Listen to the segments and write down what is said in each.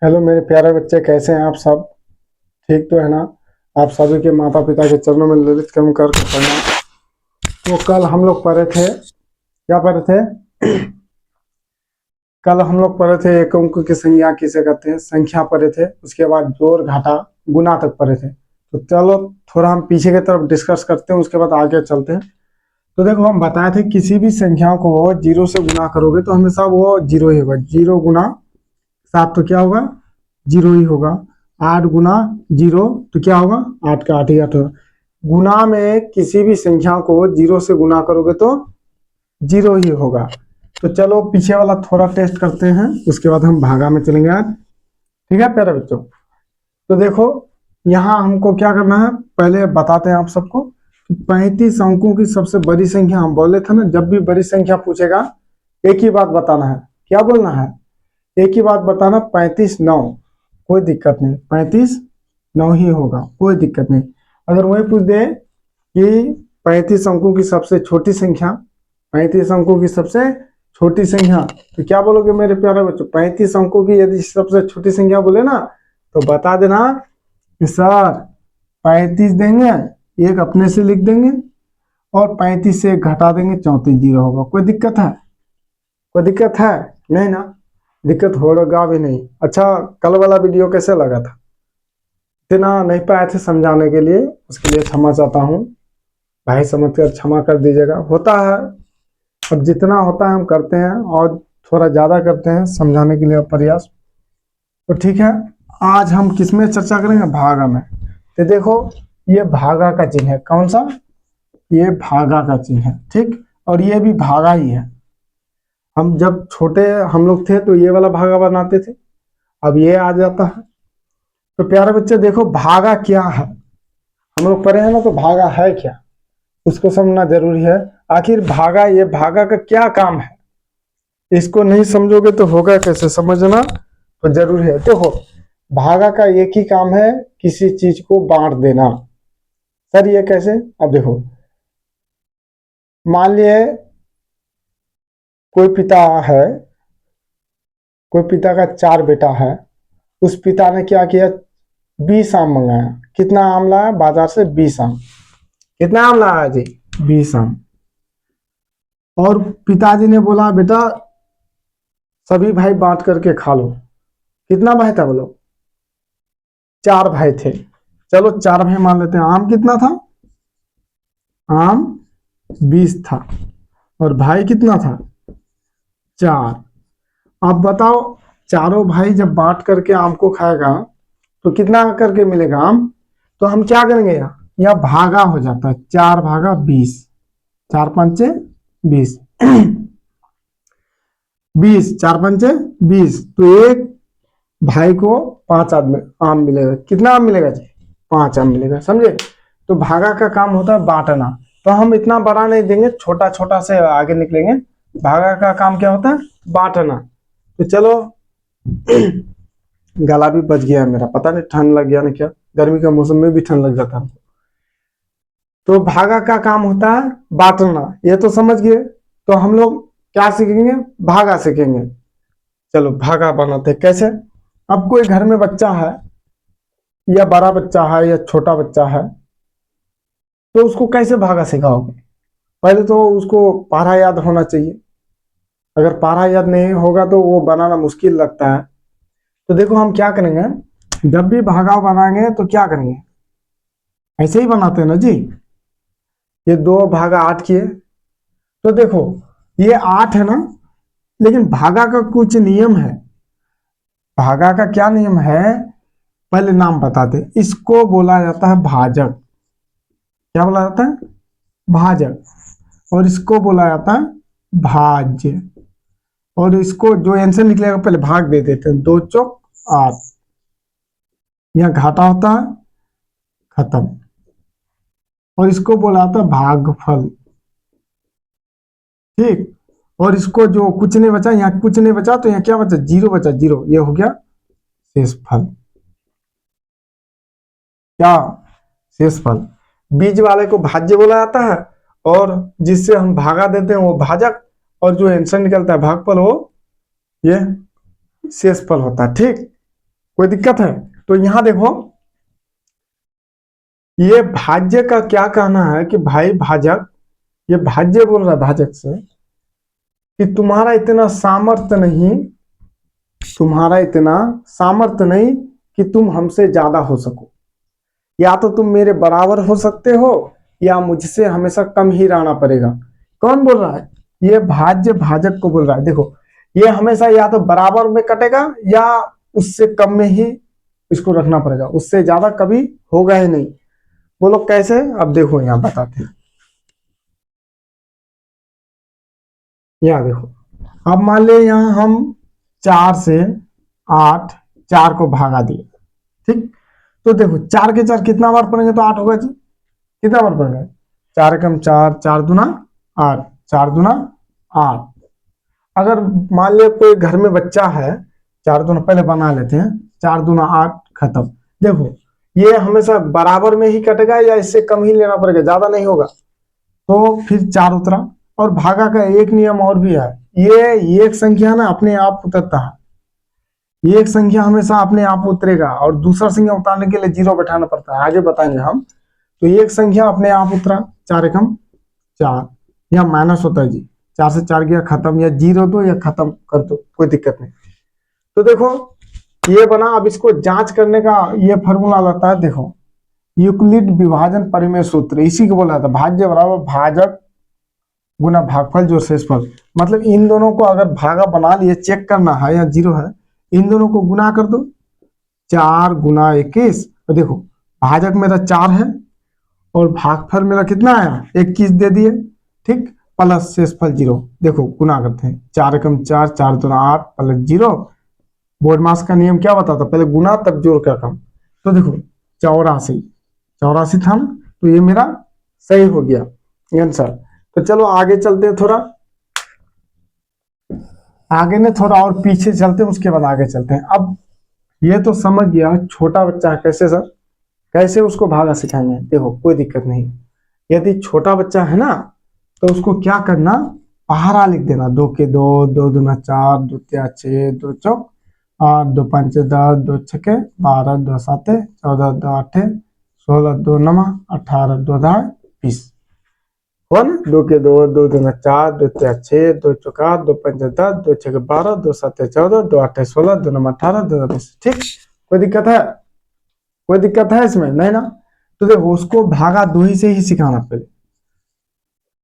Hello मेरे प्यारे बच्चे, कैसे हैं आप सब? ठीक तो है ना? आप सभी के माता पिता के चरणों में ललित कम करके पढ़ना। तो कल हम लोग पढ़े थे, क्या पढ़े थे? कल हम लोग पढ़े थे एक अंक की संज्ञा किसे कहते हैं, संख्या पढ़े थे। उसके बाद जोड़ घटा गुना तक पढ़े थे। तो चलो थोड़ा हम पीछे की तरफ डिस्कस करते हैं, उसके बाद आगे चलते हैं। तो देखो, हम बताए थे किसी भी संख्या को जीरो से गुना करोगे तो हमेशा वो जीरो ही होगा। जीरो गुना 7 तो क्या होगा? जीरो ही होगा। 8 गुना जीरो तो क्या होगा? 8 का 8 ही 8 होगा। गुना में किसी भी संख्या को जीरो से गुना करोगे तो जीरो ही होगा। तो चलो पीछे वाला थोड़ा टेस्ट करते हैं, उसके बाद हम भागा में चलेंगे आज। ठीक है प्यारे बच्चों? तो देखो, यहाँ हमको क्या करना है, पहले बताते हैं आप सबको। 35 अंकों की सबसे बड़ी संख्या हम बोले थे ना, जब भी बड़ी संख्या पूछेगा एक ही बात बताना है। क्या बोलना है? एक ही बात बताना, 35 9। कोई दिक्कत नहीं, 35 9 ही होगा, कोई दिक्कत नहीं। अगर वही पूछ दे कि 35 अंकों की सबसे छोटी संख्या, 35 अंकों की सबसे छोटी संख्या, तो क्या बोलोगे मेरे प्यारे बच्चों? 35 अंकों की यदि सबसे छोटी संख्या बोले ना, तो बता देना कि सर 35 देंगे, एक अपने से लिख देंगे और 35 से एक घटा देंगे, 34 जीरो होगा। कोई दिक्कत है? कोई दिक्कत है? नहीं ना? दिक्कत होगा भी नहीं। अच्छा, कल वाला वीडियो कैसे लगा था? इतना नहीं पाए थे समझाने के लिए, उसके लिए क्षमा चाहता हूँ। भाई समझकर क्षमा कर दीजिएगा। होता है, अब जितना होता है हम करते हैं और थोड़ा ज़्यादा करते हैं समझाने के लिए प्रयास। तो ठीक है, आज हम किस में चर्चा करेंगे? भागा में। तो देखो, ये भागा का चिन्ह है। कौन सा? ये भागा का चिन्ह है, ठीक। और ये भी भागा ही है। हम जब छोटे हम लोग थे तो ये वाला भागा बनाते थे, अब ये आ जाता है। तो प्यारे बच्चे देखो, भागा क्या है, हम लोग पढ़े हैं ना, तो भागा है क्या, उसको समझना जरूरी है। आखिर भागा, ये भागा का क्या काम है, इसको नहीं समझोगे तो होगा कैसे, समझना तो जरूरी है। देखो, भागा का एक ही काम है, किसी चीज को बांट देना। सर ये कैसे? अब देखो, मान लिए कोई पिता है, कोई पिता का 4 बेटा है। उस पिता ने क्या किया? 20 आम मंगाया। कितना आम लाया बाजार से? 20 आम। कितना आम लाया जी? 20 आम। और पिताजी ने बोला बेटा सभी भाई बांट करके खा लो। कितना भाई था बोलो? 4 भाई थे। चलो 4 भाई मान लेते हैं। आम कितना था? आम 20 था। और भाई कितना था? 4। अब बताओ, चारों भाई जब बांट करके आम को खाएगा तो कितना करके मिलेगा आम? तो हम क्या करेंगे, यहाँ भागा हो जाता है। 4 भागा 20, 4 पंचे 20, 20 4 पंचे 20। तो एक भाई को 5 आदमी आम मिलेगा। कितना आम मिलेगा जी? 5 आम मिलेगा, समझे? तो भागा का काम होता है बांटना। तो हम इतना बड़ा नहीं देंगे, छोटा छोटा से आगे निकलेंगे। भागा का काम क्या होता है? बांटना। तो चलो, गला भी बच गया मेरा, पता नहीं ठंड लग गया ना क्या, गर्मी का मौसम में भी ठंड लग जाता है। तो भागा का काम होता है बांटना, ये तो समझ गए। तो हम लोग क्या सीखेंगे? भागा सीखेंगे। चलो भागा बनाते कैसे। अब कोई घर में बच्चा है, या बड़ा बच्चा है या छोटा बच्चा है, तो उसको कैसे भागा सिखाओगे? पहले तो उसको पारा याद होना चाहिए। अगर पारा याद नहीं होगा तो वो बनाना मुश्किल लगता है। तो देखो हम क्या करेंगे, जब भी भागा बनाएंगे तो क्या करेंगे, ऐसे ही बनाते हैं ना जी। ये 2 भागा 8 किए, तो देखो ये 8 है ना, लेकिन भागा का कुछ नियम है। भागा का क्या नियम है, पहले नाम बताते। इसको बोला जाता है भाजक। क्या बोला जाता है? भाजक। और इसको बोला जाता है भाज्य। और इसको जो आंसर निकलेगा पहले भाग दे देते हैं। 2 चौक 8। यहाँ घाटा होता है, खत्म। और इसको बोला जाता है भागफल, ठीक। और इसको जो कुछ नहीं बचा, यहाँ कुछ नहीं बचा तो यहाँ क्या बचा? 0 बचा, 0। ये हो गया शेषफल। क्या? शेषफल। बीज वाले को भाज्य बोला जाता है, और जिससे हम भागा देते हैं वो भाजक, और जो आंसर निकलता है भागफल, वो ये शेषफल होता है, ठीक। कोई दिक्कत है? तो यहां देखो, ये भाज्य का क्या कहना है कि भाई भाजक, ये भाज्य बोल रहा है भाजक से कि तुम्हारा इतना सामर्थ्य नहीं, तुम्हारा इतना सामर्थ्य नहीं कि तुम हमसे ज्यादा हो सको। या तो तुम मेरे बराबर हो सकते हो या मुझसे हमेशा कम ही रहना पड़ेगा। कौन बोल रहा है? ये भाज्य भाजक को बोल रहा है। देखो, ये हमेशा या तो बराबर में कटेगा या उससे कम में ही इसको रखना पड़ेगा, उससे ज्यादा कभी होगा ही नहीं। बोलो कैसे? अब देखो यहाँ बताते हैं। यहाँ देखो, अब मान ले यहाँ हम 4 से 8, 4 को भागा दिए, ठीक। तो देखो 4 के 4 कितना बार पढ़ेंगे तो 8 होगा जी। कितना बार पढ़ेंगे? 4 एकम 4, 4 दूना 8, 4 दूना 8। अगर मान ले कोई घर में बच्चा है, 4 दूना पहले बना लेते हैं, 4 दूना 8, खत्म। देखो ये हमेशा बराबर में ही कटेगा या इससे कम ही लेना पड़ेगा, ज्यादा नहीं होगा। तो फिर 4 उतरा। और भागा का एक नियम और भी है, ये एक संख्या ना अपने आप उतरता है, ये एक संख्या हमेशा अपने आप उतरेगा और दूसरा संख्या उतारने के लिए 0 बैठाना पड़ता है, आगे बताएंगे हम। तो एक संख्या अपने आप उतरा, 4 एकम 4, या माइनस होता है जी, 4 से 4 गया खत्म, या 0 दो या खत्म कर दो, कोई दिक्कत नहीं। तो देखो ये बना। अब इसको जांच करने का ये फॉर्मूला लगता है, देखो यूक्लिड विभाजन परिमेय सूत्र, इसी को बोला था भाज्य बराबर भाजक गुना भागफल जो शेषफल। मतलब इन दोनों को अगर भागा बना लिए, चेक करना है या 0 है, इन दोनों को गुना कर दो, 4 गुना 21। तो देखो भाजक मेरा 4 है और भागफल मेरा कितना आया, 21 दे दिए, ठीक। प्लस शेषफल 0। देखो गुना करते हैं, 4 एकम 4, 4 दूना 8 प्लस 0। बोर्डमास का नियम क्या बताता, पहले गुना तब जोड़ का कम। तो देखो 84, 84 था ना, तो ये मेरा सही हो गया आंसर। तो चलो आगे चलते हैं, थोड़ा आगे ने थोड़ा और पीछे चलते हैं, उसके बाद आगे चलते हैं। अब ये तो समझ गया छोटा बच्चा है, कैसे सर, कैसे उसको भागा सिखाएंगे। देखो कोई दिक्कत नहीं, यदि छोटा बच्चा है ना तो उसको क्या करना, पहाड़ा लिख देना, 2 के 2, 2 दूना 4, 2 तिया 6, 2 चौक 8, 2 पंचे 10, 2 छके 12, 2 साते 14, 2 आठे 16, 2 नमा 18, 2 दाए 20। हुआ ना, 2 के 2, 2 दूना 4, 2 तिया 6, 2 चौका 8, 2 पंचे 10, 2 छके 12, 2 साते 14, 2 आठे 16, 2 नमा 18, 2 20। ठीक, कोई दिक्कत है? कोई दिक्कत है इसमें? नहीं ना। तो देखो उसको भागा दो ही से ही सिखाना, पहले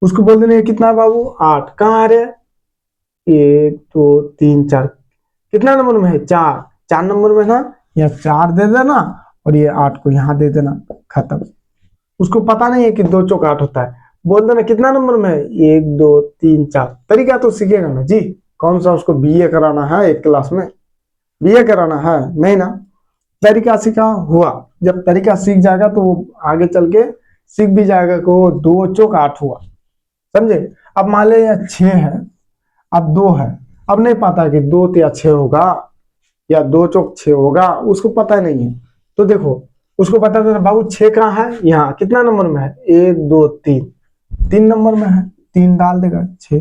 उसको बोल देना कितना है बाबू, 8। कहाँ आ रहे? 1 2 3 4। कितना नंबर में है? 4, 4 नंबर में ना, यहाँ 4 दे देना और ये 8 को यहाँ दे देना, खत्म। उसको पता नहीं है कि 2 चौक 8 होता है, बोल देना कितना नंबर में है, 1 2 3 4। तरीका तो सीखेगा ना जी। कौन सा उसको बीए कराना है एक क्लास में? बीए कराना है नहीं ना। तरीका सीखा हुआ, जब तरीका सीख जाएगा तो आगे चल के सीख भी जाएगा कि वो 2 चौक 8 हुआ, समझे। अब मान ले 6 है, अब 2 है, अब नहीं पता कि 2 या 6 होगा या 2 चौक 6 होगा, उसको पता नहीं है। तो देखो उसको पता था बाबू 6 कहाँ है, यहाँ कितना नंबर में है, 1 2 3, 3 नंबर में है, 3 डाल देगा, 6,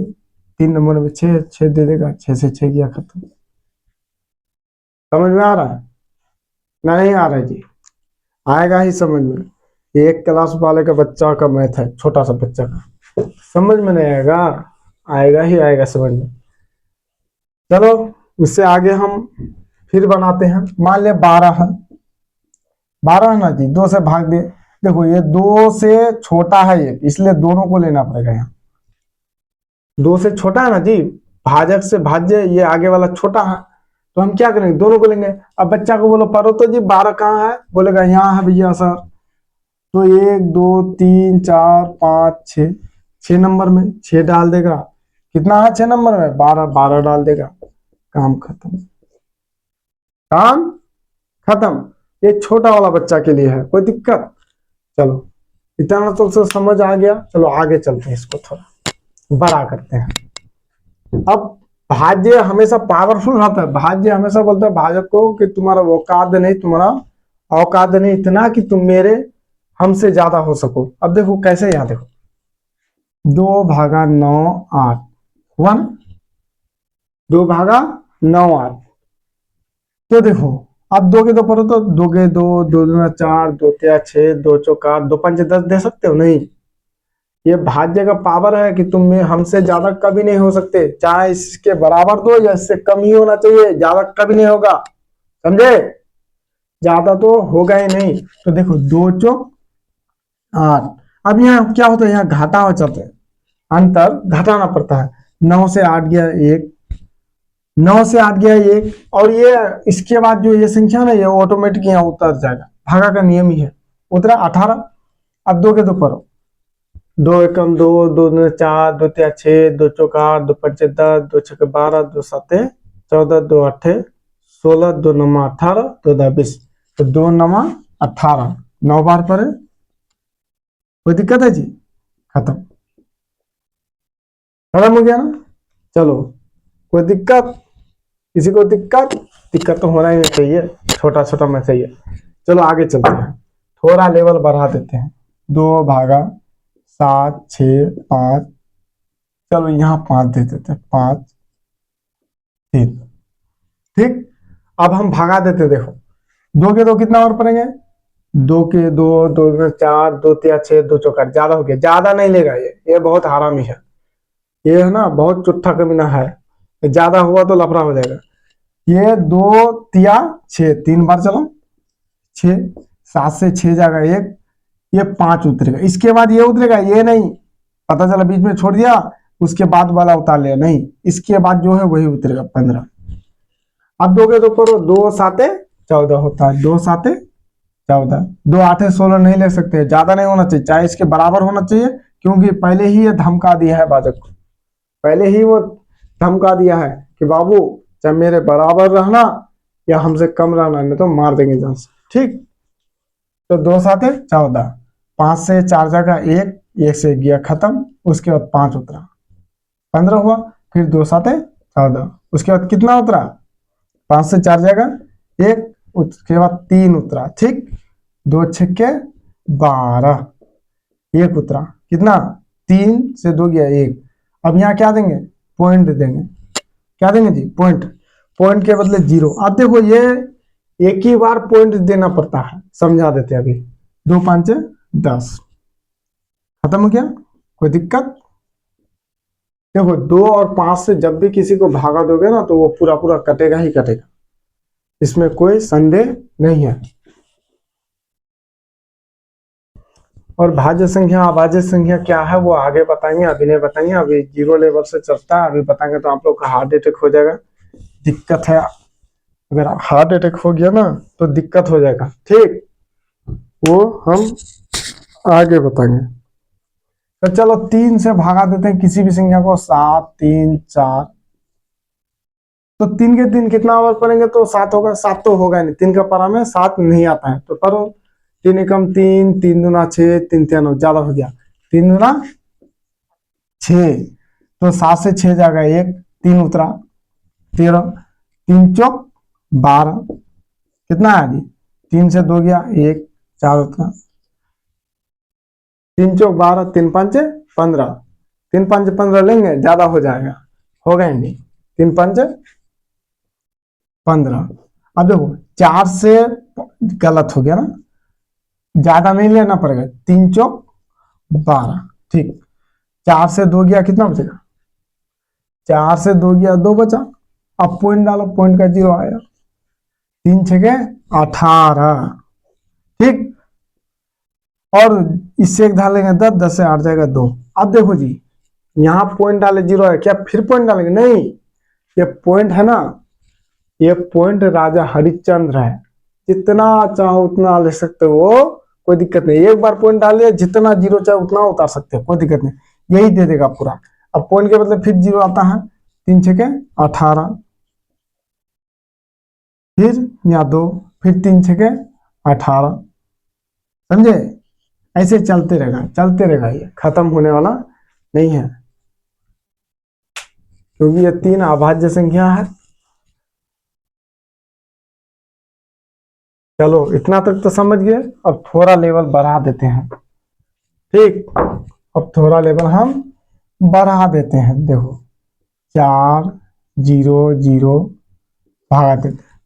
3 नंबर में 6, 6 दे देगा, 6 से 6 गया, खत्म। समझ में आ रहा है ना? नहीं आ रहा है जी? आएगा ही समझ में। एक क्लास वाले का बच्चा का मैथ है, छोटा सा बच्चा का, समझ में नहीं आएगा? आएगा ही आएगा समझ में। चलो उससे आगे हम फिर बनाते हैं। मान ले 12 है, 12 है ना जी, 2 से भाग दे। देखो ये 2 से छोटा है ये, इसलिए दोनों को लेना पड़ेगा। यहाँ 2 से छोटा है ना जी, भाजक से भाज्य ये आगे वाला छोटा है, तो हम क्या करेंगे, दोनों को लेंगे। अब बच्चा को बोलो पढ़ो तो जी 12 कहाँ है, बोलेगा यहाँ है भैया सर। तो 1 2 3 4 5 6, 6 नंबर में 6 डाल देगा। कितना है 6 नंबर में? 12, 12 डाल देगा, काम खत्म, काम खत्म। ये छोटा वाला बच्चा के लिए है, कोई दिक्कत? चलो इतना तो समझ आ गया। चलो आगे चलते हैं, इसको थोड़ा बड़ा करते हैं। अब भाज्य हमेशा पावरफुल रहता है, भाज्य हमेशा बोलता है भाजक को कि तुम्हारा औकात नहीं, तुम्हारा औकात नहीं इतना कि तुम मेरे हमसे ज्यादा हो सको। अब देखो कैसे, यहाँ देखो 2 भागा 9 8 1, 2 भागा 9 8। तो देखो अब दो के दो पढ़ो तो दो के दो, दो दूना चार, दो तिया छह, दो चौका आठ, दो पंचे 10 दे सकते हो? नहीं। ये भाज्य का पावर है कि तुम में हमसे ज्यादा कभी नहीं हो सकते, चाहे इसके बराबर दो या इससे कम ही होना चाहिए, ज्यादा कभी नहीं होगा, समझे? ज्यादा तो होगा ही नहीं। तो देखो दो चौक आठ। अब यहाँ क्या होता है, यहाँ घाटा हो जाता है, अंतर घटाना पड़ता है। 9 से 8 गया एक, 9 से 8 गया एक, और ये इसके बाद जो ये संख्या ना, ये ऑटोमेटिक यहाँ उतर जाएगा, भागा का नियम ही है। उतरा 18। अब दो के दो पढ़ो, दो एकम दो, दो दूनी चार, दो तिया छह, दो चौका आठ, दो पंचे 10, दो छक्के 12, दो साते 14, दो अट्ठे 16, दो नमा 18, दो दा 20। तो दो नमा 18, 9 बार पढ़े, कोई दिक्कत है जी? खत्म, खत्म हो गया ना? चलो, कोई दिक्कत? किसी को दिक्कत? दिक्कत तो होना ही नहीं चाहिए, छोटा छोटा में चाहिए। चलो आगे चलते हैं, थोड़ा लेवल बढ़ा देते हैं। 2 भागा 7 6 5, चलो यहाँ 5 दे देते हैं, 5 3। ठीक, अब हम भागा देते, देखो दो के दो कितना और पड़ेंगे? दो के दो, दो में चार, दो तिया छह, दो चौका, ज्यादा हो गया, ज्यादा नहीं लेगा ये बहुत हरामी है, ये है ना बहुत चुट्ठा कमीना है, ज्यादा हुआ तो लफड़ा हो जाएगा। ये दो तिया छह, 3 बार चलो, 6, 7 से 6 जाएगा एक, ये 5 उतरेगा, इसके बाद ये उतरेगा, ये नहीं, पता चला बीच में छोड़ दिया, उसके बाद वाला उतार लिया, नहीं, इसके बाद जो है वही उतरेगा 15। अब दो के दो करो, 2 साते 14 होता है, 2 साते 14, 2 आठे 16 नहीं ले सकते, ज्यादा नहीं होना चाहिए, चाहे इसके बराबर होना चाहिए, क्योंकि पहले ही ये धमका दिया है बालक को, पहले ही वो धमका दिया है कि बाबू चाहे मेरे बराबर रहना या हमसे कम रहना, नहीं तो मार देंगे जान से। ठीक, तो 2 साते 14, 5 से 4 जगह एक, एक से गया खत्म, उसके बाद 5 उतरा, 15 हुआ। फिर 2 साते 14, उसके बाद कितना उतरा? 5 से 4 जगह एक, उसके बाद 3 उतरा। ठीक, 2 छक्के 12, एक उतरा, कितना? 3 से 2 गया एक। अब यहाँ क्या देंगे? पॉइंट देंगे, क्या देंगे जी? पॉइंट, पॉइंट के बदले 0। अब देखो ये एक ही बार पॉइंट देना पड़ता है, समझा देते अभी। 2 5 10, खत्म हो गया, कोई दिक्कत? देखो 2 और 5 से जब भी किसी को भागा दोगे ना, तो वो पूरा पूरा कटेगा ही कटेगा, इसमें कोई संदेह नहीं है। और भाज्य संख्या अभाज्य संख्या क्या है वो आगे बताएंगे, अभी नहीं बताएंगे, अभी 0 लेवल से चलता है, अभी बताएंगे तो आप लोग का हार्ट अटैक हो जाएगा, दिक्कत है। अगर हार्ट अटैक हो गया ना तो दिक्कत हो जाएगा, ठीक, वो हम आगे बताएंगे। तो चलो 3 से भागा देते हैं किसी भी संख्या को, 7 3 4, तो 3 के 3 कितना ओवर पड़ेंगे तो 7 होगा, 7 तो होगा नहीं, 3 का पारा में 7 नहीं आता है, तो करो 3 एकम 3, 3 दूना 6, 3 तिया 9, ज्यादा हो गया, 3 दूना 6, तो 7 से 6 जाएगा एक, 3 उतरा 13, 3 चौक 12, कितना है जी? 3 से 2 गया एक, 4 उतरा, 3 चौक 12, 3 5 15, 3 5 15 लेंगे, ज्यादा हो जाएगा, होगा ही नहीं, 3 5 15। अब देखो 4 से गलत हो गया ना, ज्यादा नहीं लेना पड़ेगा, 3 चौक 12, ठीक, 4 से 2 गया, कितना बचेगा? 4 से 2 गया 2 बचा, अब पॉइंट डालो, पॉइंट का 0 आया, 3 छके 18, ठीक, और इससे एक डालेंगे 10, 10 से 8 जाएगा 2। अब देखो जी, यहाँ पॉइंट डाले 0 है, क्या फिर पॉइंट डालेंगे? नहीं, ये पॉइंट है ना, ये पॉइंट राजा हरिश्चंद्र है, जितना चाहो उतना ले सकते हो, कोई दिक्कत नहीं, एक बार पॉइंट डाल लिया, जितना 0 चाहे उतना उतार सकते हो, कोई दिक्कत नहीं, यही दे देगा पूरा। अब पॉइंट के बदले फिर 0 आता है, 3 छके 18, फिर या 2, फिर 3 छके 18, समझे? ऐसे चलते रहेगा, चलते रहेगा, ये खत्म होने वाला नहीं है, क्योंकि ये 3 अभाज्य संख्या है। चलो इतना तक तो समझ गए, अब थोड़ा लेवल बढ़ा देते हैं, ठीक, अब थोड़ा लेवल हम बढ़ा देते हैं, देखो 4 0 0 भागा देते हैं,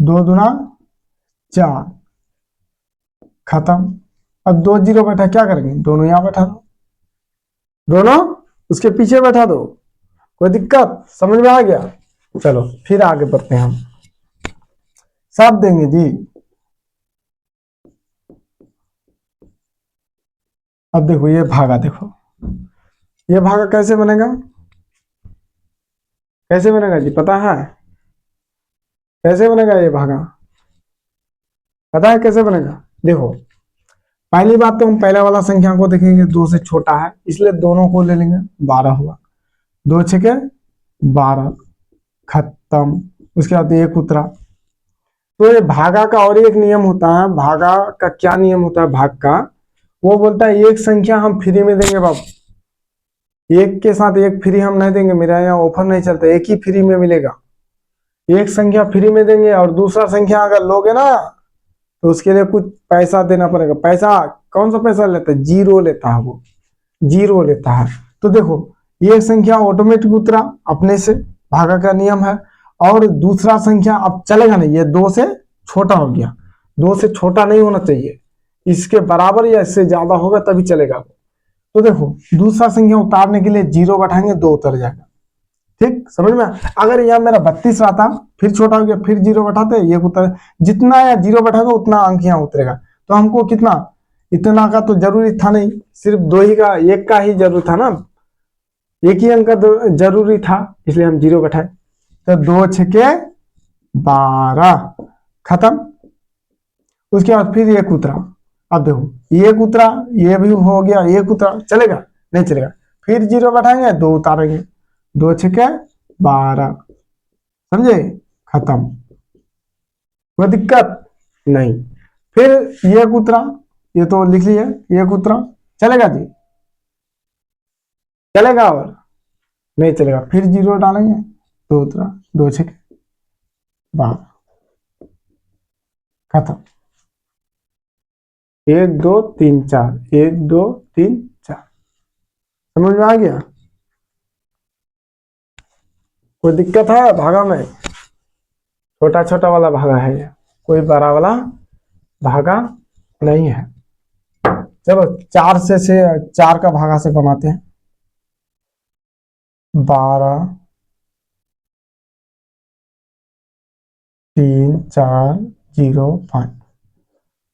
2 दूना 4, खत्म। अब 2 जीरो बैठा, क्या करेंगे, दोनों यहां बैठा दो, दोनों उसके पीछे बैठा दो, कोई दिक्कत, समझ में आ गया। चलो फिर आगे बढ़ते हैं हम, सब देंगे जी। अब देखो ये भागा, देखो ये भागा कैसे बनेगा, कैसे बनेगा जी, पता है कैसे बनेगा ये भागा, पता है कैसे बनेगा। देखो पहली बात तो हम पहले वाला संख्या को देखेंगे, 2 से छोटा है इसलिए दोनों को ले लेंगे, 12 हुआ, 2 छके 12, खत्म। उसके बाद एक उतरा। तो ये भागा का और एक नियम होता है, भागा का क्या नियम होता है, भाग का, वो बोलता है एक संख्या हम फ्री में देंगे बाबू, एक के साथ एक फ्री हम नहीं देंगे, मेरा यहाँ ऑफर नहीं चलता, एक ही फ्री में मिलेगा, एक संख्या फ्री में देंगे, और दूसरा संख्या अगर लोगे ना तो उसके लिए कुछ पैसा देना पड़ेगा। पैसा कौन सा पैसा लेता है, जीरो लेता है, वो जीरो लेता है। तो देखो ये संख्या ऑटोमेटिक उतरा अपने से, भागा का नियम है। और दूसरा संख्या अब चलेगा नहीं, ये 2 से छोटा हो गया, 2 से छोटा नहीं होना चाहिए, इसके बराबर या इससे ज्यादा होगा तभी चलेगा। तो देखो दूसरा संख्या उतारने के लिए जीरो बैठाएंगे, 2 उतर जाएगा, ठीक समझ में। अगर यहाँ मेरा 32 रहा था, फिर छोटा हो गया, फिर जीरो बैठाते, ये उतर, जितना या जीरो बैठाएगा उतना अंक यहाँ उतरेगा। तो हमको कितना, इतना का तो जरूरी था नहीं, सिर्फ 2 ही का, एक का ही जरूरी था ना, एक ही अंक का जरूरी था, इसलिए हम जीरो बैठाए। तो 2 छके 12, खत्म। उसके बाद फिर एक उतरा, अब देखो एक उतरा, ये भी हो गया, एक उतरा, चलेगा नहीं चलेगा, फिर जीरो बैठाएंगे, 2 उतारेंगे, 2 छके 12, समझे, खत्म, कोई दिक्कत नहीं। फिर एक उतरा, ये तो लिख लिया, एक उतरा, चलेगा जी, चलेगा, और नहीं चलेगा फिर जीरो डालेंगे, 2 उतरा, 2 छके 12, खत्म। 1 2 3 4, 1 2 3 4, समझ में आ गया, कोई दिक्कत है भागा में, छोटा छोटा वाला भागा है ये, कोई बड़ा वाला भागा नहीं है। चलो 4 से 4 का भागा से बनाते हैं, 12 3 4 0 5।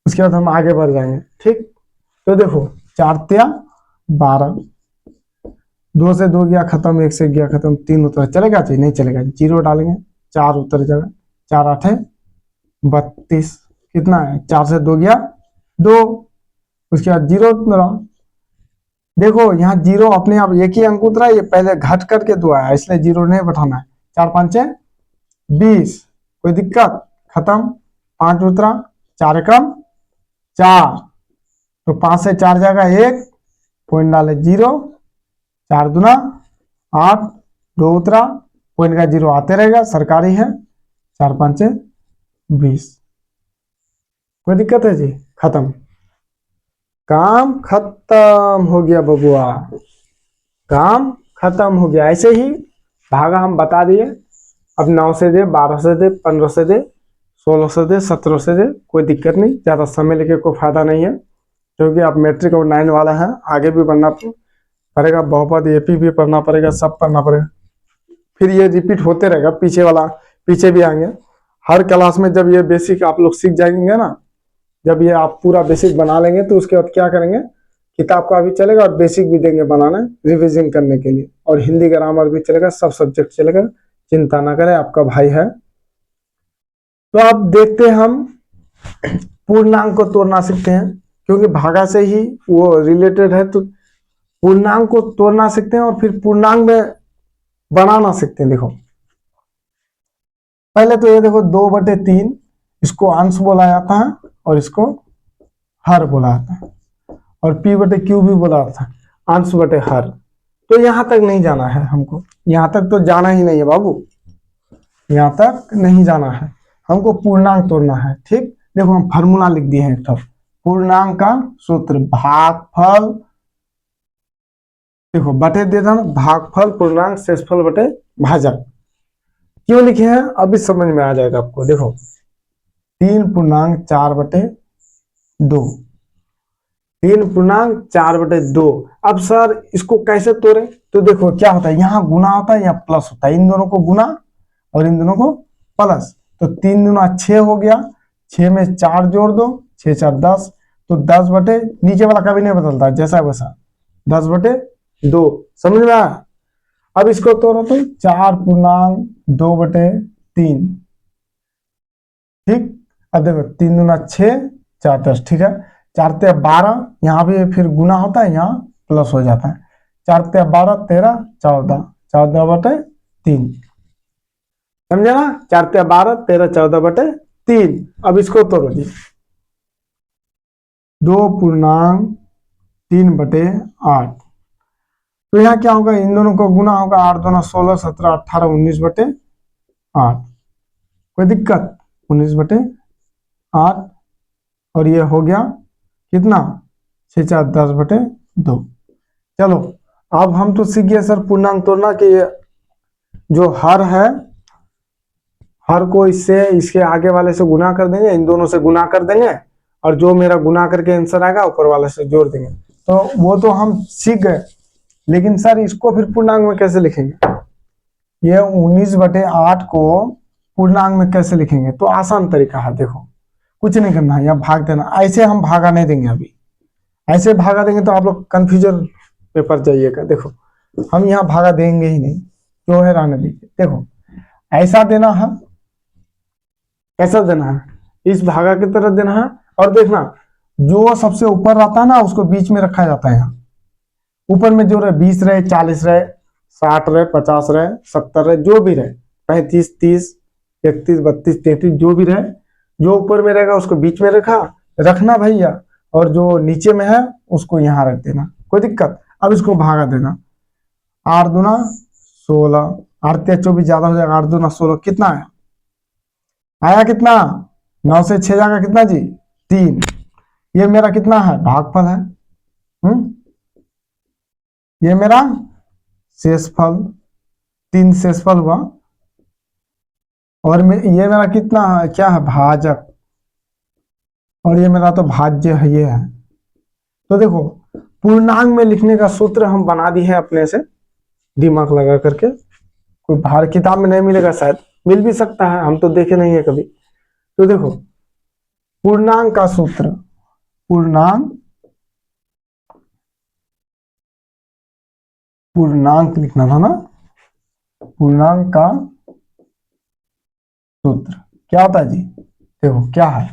उसके बाद हम आगे बढ़ जाएंगे, ठीक। तो देखो 4 तिया 12, 2 से 2 गया खत्म, 1 से गया खत्म, 3 उतर, चलेगा जी, नहीं चलेगा, जीरो डालेंगे, 4 उतर जाएगा, 4 8 32, कितना है, 4 से 2 गया 2, उसके बाद जीरो उतरा। देखो यहाँ जीरो अपने आप एक ही अंक उतरा, ये पहले घट करके 2 आया, इसलिए जीरो नहीं बैठाना है, 4 5 20, कोई दिक्कत, खत्म। 5 उतरा, 4 कम 4, तो 5 से 4 जाएगा 1, पॉइंट डाले 0, 4 दूना 8, 2 उतरा, पॉइंट का 0 आते रहेगा, सरकारी है, 4 5 20, कोई दिक्कत है जी, खत्म, काम खत्म हो गया बबुआ, काम खत्म हो गया। ऐसे ही भागा हम बता दिए, अब 9 से दे, 12 से दे, 15 से दे, 16 से दे, 17 से दे, कोई दिक्कत नहीं, ज्यादा समय लेके कोई फायदा नहीं है, क्योंकि आप मैट्रिक और 9 वाला है, आगे भी बढ़ना पड़ेगा, बहुपद एपी भी पढ़ना पड़ेगा, सब पढ़ना पड़ेगा, फिर ये रिपीट होते रहेगा, पीछे वाला पीछे भी आएंगे, हर क्लास में जब ये बेसिक आप लोग सीख जाएंगे ना, जब ये आप पूरा बेसिक बना लेंगे तो उसके बाद क्या करेंगे, किताब का भी चलेगा और बेसिक भी देंगे बनाने रिवीजन करने के लिए, और हिंदी ग्रामर भी चलेगा, सब सब्जेक्ट चलेगा, चिंता ना करें, आपका भाई है। तो अब देखते हैं हम पूर्णांक को तोड़ना सीखते हैं, क्योंकि भागा से ही वो रिलेटेड है, तो पूर्णांक को तोड़ना सीखते हैं और फिर पूर्णांक में बनाना सीखते हैं। देखो पहले तो ये देखो 2/3, इसको अंश बोला जाता है और इसको हर बोला जाता है, और P/Q भी बोला जाता है, अंश बटे हर। तो यहां तक नहीं जाना है हमको, यहां तक तो जाना ही नहीं है बाबू, यहां तक नहीं जाना है, हमको पूर्णांक तोड़ना है, ठीक। देखो हम फार्मूला लिख दिए हैं एक, पूर्णांक का सूत्र भागफल, देखो बटे देता ना, भागफल पूर्णांक शेषफल बटे भाजक, क्यों लिखे हैं अभी समझ में आ जाएगा आपको। देखो 3.4/2, 3.4/2। अब सर इसको कैसे तोड़े? तो देखो क्या होता है, यहाँ गुना होता है, यहाँ प्लस होता है, इन दोनों को गुना और इन दोनों को प्लस। तो 3 दूना 6 हो गया, 6 में 4 जोड़ दो, 6 4 10, तो 10 बटे, नीचे वाला कभी नहीं बदलता, जैसा वैसा 10/2। समझ में आया? अब इसको तोड़ो तो 4.2/3, ठीक। अब देखो 3 दूना 6, 4 10, ठीक है। 4 ते 12, यहाँ भी फिर गुना होता है, यहाँ प्लस हो जाता है। 4 ते 12 13 14, 14/3, समझे ना? 4 ते 12 13 14/3। अब इसको तोड़ो जी, 2.3/8। तो यहाँ क्या होगा, इन दोनों को गुना होगा, 8 दूना 16 17 18 19/8। कोई दिक्कत? 19/8। और ये हो गया कितना, 6 4 10/2। चलो अब हम तो सीख गए सर पूर्णांक तोड़ना, कि जो हर है, हर को इससे, इसके आगे वाले से गुना कर देंगे, इन दोनों से गुना कर देंगे, और जो मेरा गुना करके आंसर आएगा ऊपर वाले से जोड़ देंगे। तो वो तो हम सीख गए, लेकिन सर इसको फिर पूर्णांक में कैसे लिखेंगे? ये 19/8 को पूर्णांक में कैसे लिखेंगे? तो आसान तरीका है, देखो कुछ नहीं करना है, यहाँ भाग देना। ऐसे हम भागा नहीं देंगे, अभी ऐसे भागा देंगे तो आप लोग कंफ्यूजन पेपर जाइएगा। देखो हम यहाँ भागा देंगे ही नहीं, जो है रहने दीजिए। देखो ऐसा देना है, कैसा देना है, इस भागा की तरह देना है। और देखना, जो सबसे ऊपर रहता है ना, उसको बीच में रखा जाता है। यहाँ ऊपर में जो रहे, 20 रहे, 40 रहे, 60 रहे, 50 रहे, 70 रहे, जो भी रहे, 35 30 31 32 33, जो भी रहे, जो ऊपर में रहेगा उसको बीच में रखना भैया, और जो नीचे में है उसको यहाँ रख देना, कोई दिक्कत? अब इसको भागा देना, 8 दूना 16, 8 ते 24 ज्यादा हो जाएगा, 8 दूना 16 कितना आया? आया कितना? 9 से 6 जाएगा कितना जी? 3। ये मेरा कितना है? भागफल है। ये मेरा शेषफल, 3 शेषफल हुआ। और ये मेरा कितना है, क्या है? भाजक। और ये मेरा तो भाज्य है, ये है। तो देखो पूर्णांक में लिखने का सूत्र हम बना दिए हैं अपने से, दिमाग लगा करके। कोई बाहर किताब में नहीं मिलेगा, शायद मिल भी सकता है, हम तो देखे नहीं है कभी। तो देखो पूर्णांक का सूत्र, पूर्णांक लिखना था ना, पूर्णांक का सूत्र क्या होता है जी? देखो क्या है,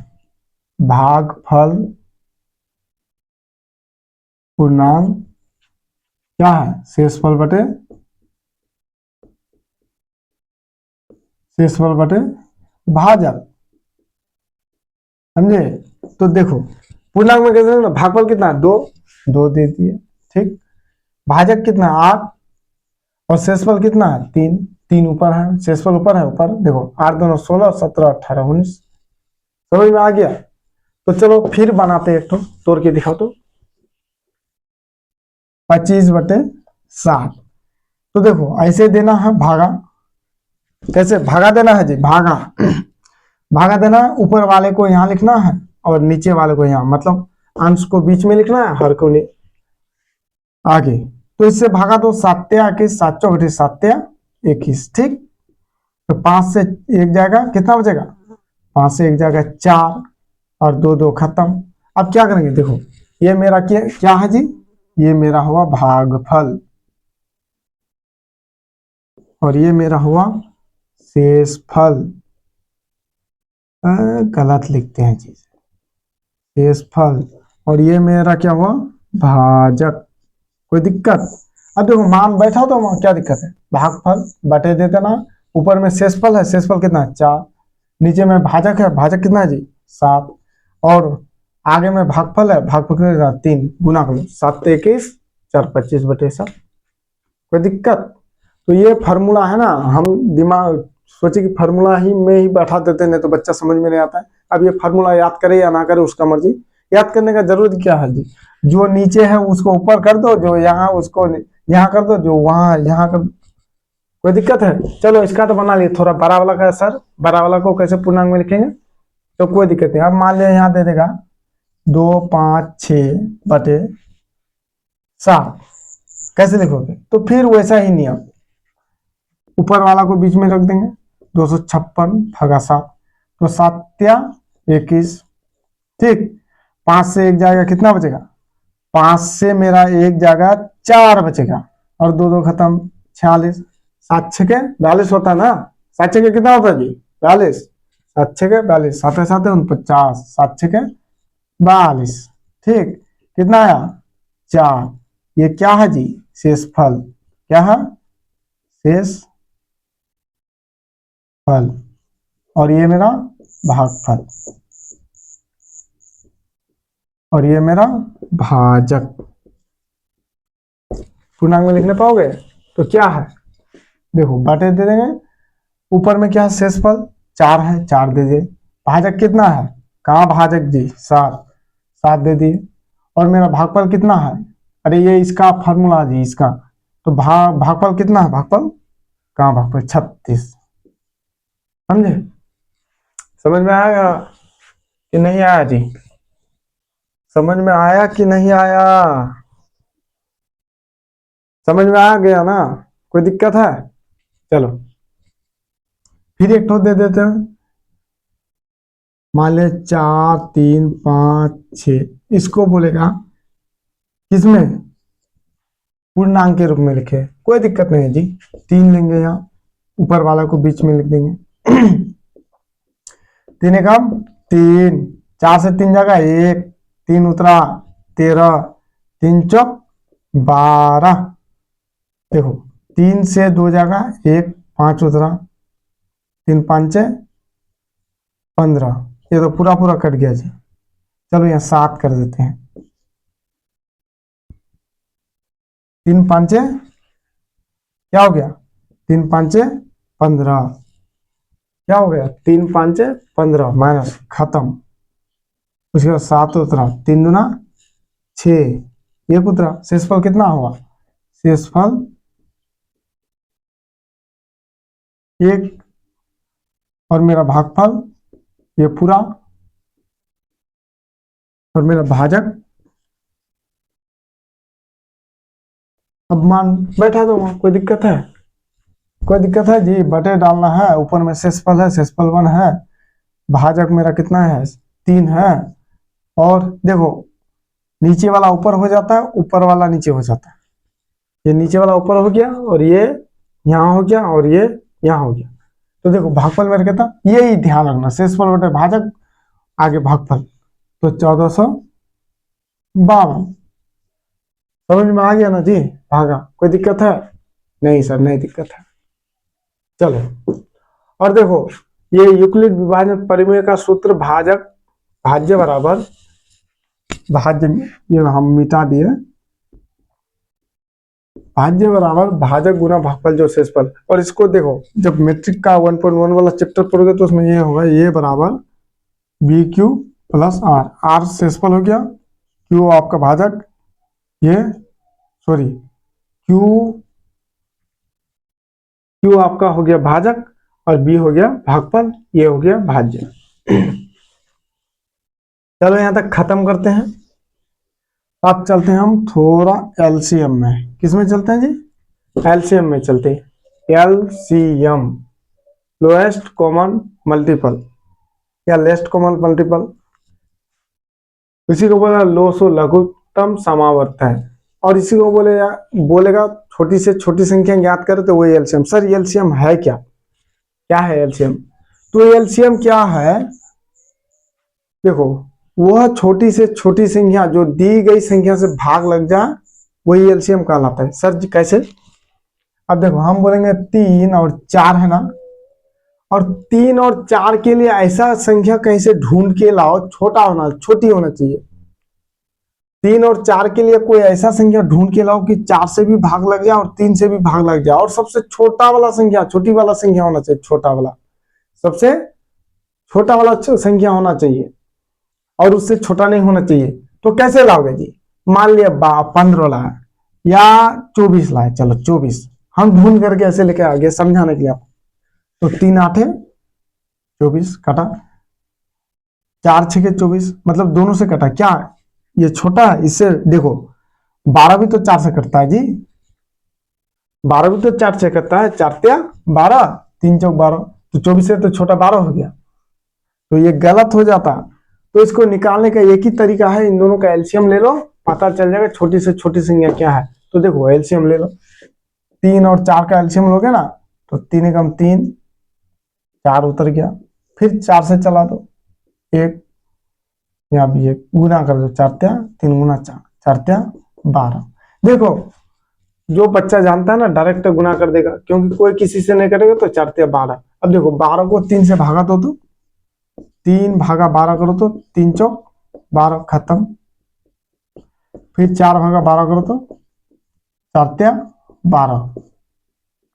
भागफल पूर्णांक, क्या है? शेषफल बटे भाजक, समझे? तो देखो पूर्णांक में कैसे ना, भागफल कितना है? 2 दे दिए, ठीक। भाजक कितना है? 8। और शेषफल कितना है? 3 ऊपर है, शेषफल ऊपर है, ऊपर देखो 8 दूना 16 17 18 19। समझ में आ गया? तो चलो फिर बनाते एक तो, तोड़ के दिखाओ तो। 25/7। तो देखो ऐसे देना है भागा, कैसे भागा देना है जी? भागा देना, ऊपर वाले को यहाँ लिखना है और नीचे वाले को यहाँ, मतलब अंश को बीच में लिखना है, हर को आगे। तो इससे भागा दो, 7 21 7 चौबटे 7 21, ठीक। तो 5 से 1 जाएगा, कितना बचेगा? 5 से 1 जाएगा 4, और 2 2 खत्म। अब क्या करेंगे? देखो ये मेरा क्या है जी? ये मेरा हुआ भागफल, और ये मेरा हुआ शेषफल। गलत लिखते हैं चीज, शेषफल। और ये मेरा क्या हुआ? भाजक। कोई दिक्कत? अब देखो मान बैठा तो क्या दिक्कत है? भागफल बटे दे देना, ऊपर में शेषफल है, शेषफल कितना है? 4। नीचे में भाजक है, भाजक कितना है जी? 7। और आगे में भागफल है, भागफल कितना? 3। गुना कर लो, 7 21 4 25/7। कोई दिक्कत? तो ये फार्मूला है ना, हम दिमाग सोचे कि फार्मूला ही में ही बैठा देते, नहीं तो बच्चा समझ में नहीं आता है। अब ये फार्मूला याद करे या ना करे उसका मर्जी, याद करने का जरूरत क्या है जी? जो नीचे है उसको ऊपर कर दो, जो यहाँ उसको यहाँ कर दो, जो वहां यहाँ कर दो। कोई दिक्कत है? चलो इसका तो बना लिए। थोड़ा बड़ा वाला का सर, बड़ा वाला को कैसे पूर्णांक में लिखेंगे? तो कोई दिक्कत नहीं। अब मान लिया यहाँ दे देगा 2, 5, 6/7, कैसे लिखोगे? तो फिर वैसा ही नियम, ऊपर वाला को बीच में रख देंगे, 256 × 7, तो 7 × 21, ठीक। 5 से 1 जाएगा, कितना बचेगा? 5 से मेरा 1 जाएगा, 4 बचेगा, और 2 खत्म, 46। 7×6 = 42 होता है ना? 7×6 कितना होता है जी? 42। 7×6 = 42, 7×7 = 49, 7×6 = 42, ठीक। कितना आया? 4। ये क्या है जी? शेषफल। क्या है? शेषफल। और ये मेरा भागफल, और ये मेरा भाजक। पूर्णांक में लिखने पाओगे? तो क्या है, देखो बटे दे देंगे, ऊपर में क्या है? शेषफल 4 है, 4 दे दिए। भाजक कितना है? कहाँ भाजक जी? 7, 7 दे दिए। और मेरा भागफल कितना है? अरे ये इसका फॉर्मूला जी, इसका तो भागफल कितना है? भागफल कहाँ? भागफल 36। समझे? समझ में आया कि नहीं आया जी? समझ में आया कि नहीं आया? समझ में आ गया ना? कोई दिक्कत है? चलो फिर एक तो दे देते हैं, मान ले 4, 3, 5, 6, इसको बोलेगा किसमें? पूर्णांक के रूप में लिखे, कोई दिक्कत नहीं है जी। 3 लेंगे, यहाँ ऊपर वाला को बीच में लिख देंगे। 3 एकम 3, 4 से 3 जाएगा 1, 3 उतरा 13, 3 चौक 12। देखो 3 से 2 जाएगा 1, 5 उतरा, 3 5 15, ये तो पूरा पूरा कट गया जी। चलो यहाँ 7 कर देते हैं। 3 5 क्या हो गया? 3 5 15, क्या हो गया? 3 5 15 माइनस, खत्म। उसके बाद 7 उतरा, 3 दूना 6, 1 उतरा, शेषफल कितना हुआ? शेषफल 1, और मेरा भागफल ये पूरा, और मेरा भाजक। अब मान बैठा दो, कोई दिक्कत है? कोई दिक्कत है जी? बटे डालना है, ऊपर में शेषफल है, शेषफल 1 है, भाजक मेरा कितना है? 3 है। और देखो नीचे वाला ऊपर हो जाता है, ऊपर वाला नीचे हो जाता है। ये नीचे वाला ऊपर हो गया, और ये यहाँ हो गया, और ये यहाँ हो गया। तो देखो भागफल मेरा कितना, यही ध्यान रखना, शेषफल बटे भाजक, आगे भागफल, तो 1452। समझ में आ गया ना जी? भागा, कोई दिक्कत है? नहीं सर, नहीं दिक्कत है। चलो, और देखो ये यूक्लिड विभाजन परिमेय का सूत्र, भाजक भाज्य बराबर भाज्य, ये हम मिटा दिए, भाज्य बराबर भाजक गुना भागफल जो शेषफल। और इसको देखो, जब मैट्रिक का 1.1 वाला चैप्टर पढ़ोगे तो उसमें ये होगा, ये बराबर BQ + R, R शेषफल हो गया, Q आपका भाजक, ये सॉरी Q आपका हो गया भाजक, और B हो गया भागफल, ये हो गया भाज्य। चलो यहां तक खत्म करते हैं। अब चलते हैं हम थोड़ा एलसीएम में। किसमें चलते हैं जी? एलसीएम में चलते हैं। एलसीएम, लोएस्ट कॉमन मल्टीपल या लेस्ट कॉमन मल्टीपल, इसी को बोला लोसो लघुत्तम समावर्त है। और इसी को बोलेगा छोटी से छोटी संख्या ज्ञात करे तो वही एलसीएम। सर एलसीएम है क्या? क्या है एलसीएम? तो एलसीएम क्या है? देखो, वह छोटी से छोटी संख्या जो दी गई संख्या से भाग लग जाए, वही एलसीएम कहलाता है। सर जी कैसे? अब देखो हम बोलेंगे 3 और 4 है ना, और 3 और 4 के लिए ऐसा संख्या कहीं से ढूंढ के लाओ, छोटी होना चाहिए। 3 और 4 के लिए कोई ऐसा संख्या ढूंढ के लाओ कि 4 से भी भाग लग जाए और 3 से भी भाग लग जाए, और सबसे छोटा वाला संख्या, छोटी वाला संख्या होना चाहिए, छोटा वाला, सबसे छोटा वाला संख्या होना चाहिए, और उससे छोटा नहीं होना चाहिए। तो कैसे लाओगे जी? मान लिया 15 लाए या 24 लाए, चलो 24 हम ढूंढ करके ऐसे लेके आ गए समझाने के लिए आपको। तो 3 8 24 काटा, 4 6 के 24, मतलब दोनों से कटा क्या, ये छोटा है इससे। देखो 12 भी तो 4 से कटता है जी, 12 भी तो 4 से कटता है, 4 त्या 12, 3 चौक 12, तो 24 से तो छोटा 12 हो गया, तो ये गलत हो जाता। तो इसको निकालने का एक ही तरीका है, इन दोनों का एलसीएम ले लो, पता चल जाएगा छोटी से छोटी संख्या क्या है। तो देखो एलसीएम ले लो, 3 और 4 का एलसीएम लोगे ना, तो 3 एकम 3, 4 उतर गया, फिर 4 से चला दो 1, यहाँ भी 1 गुना कर दो, 4 त्या 3 गुना 4, 4 त्या 12। देखो जो बच्चा जानता है ना डायरेक्ट गुना कर देगा, क्योंकि कोई किसी से नहीं करेगा, तो 4 त्या 12। अब देखो 12 को 3 से भागा दो, तो 3 भागा 12 करो तो 3 चौक 12, खत्म। फिर 4 भागा 12 करो तो 4 त्या 12,